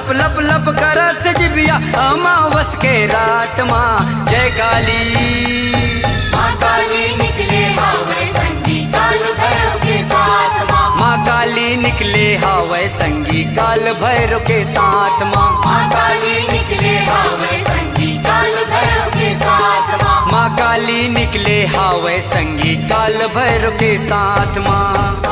लप लप लप करत जिबिया अमावस के रात माँ जय काली। माँ काली निकले हावै संगी काल भैरव के साथ माँ। माँ काली निकले हावै संगी काल भैरव के साथ माँ। माँ काली निकले हावै संगी काल भैरव के साथ माँ। माँ काली निकले हावै संगी काल भैरव के साथ माँ।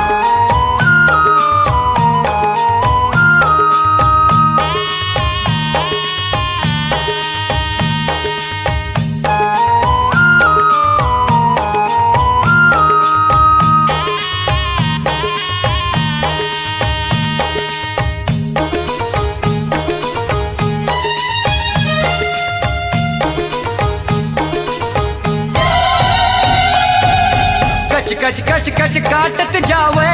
कच कच कच काटत जावे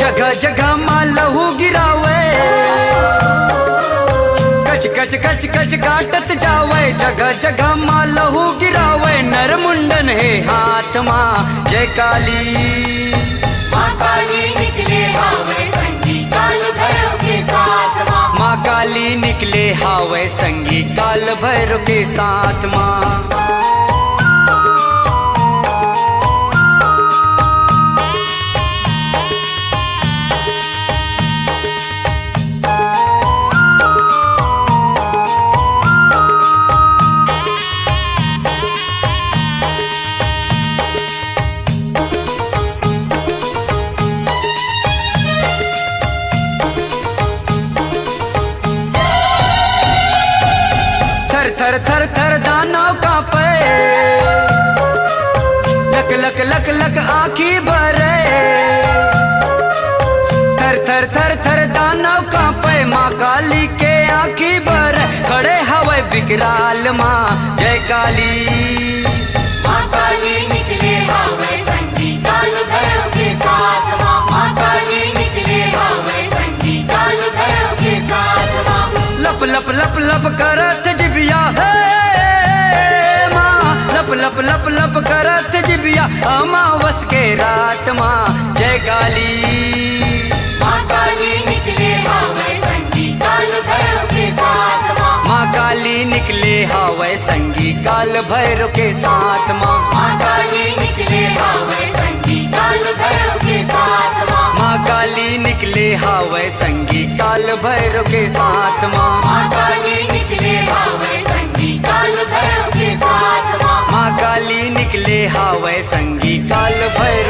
जगह जगह माँ लहू गिरावे। कच कच कच कच काटत जावे जगह जगह माँ लहू गिरावे। नर मुंडन है हाथ माँ जय काली। माँ काली निकले हावै संगी काल भैरव के साथ माँ। माँ काली निकले हावै संगी काल भैरव के साथ माँ। थर थर थर दानव कांपे लक लक लक लक आँखी भरे। थर थर थर थर दानव कांपे माँ काली के आँखी भरे। खड़े हवे विकराल माँ जय काली। माँ काली निकले हावै संगी काल भैरव के साथ माँ। माँ काली निकले हावै संगी काल भैरव के साथ माँ। लप लप लप लप करत जिबिया हे माँ। लप लप लप लप करत जिबिया अमावस के रात माँ जय काली। माँ काली निकले हावै संगी काल भैरव के साथ माँ। माँ काली निकले हावै संगी काल भैरव के साथ माँ। माँ काली निकले हावै संगी काल भैरव के साथ माँ। माँ काली निकले हावै संगी काल भैरव के साथ माँ। माँ काली निकले हावै संगी काल भैरव के साथ माँ। माँ काली निकले हावै संगी काल भैरव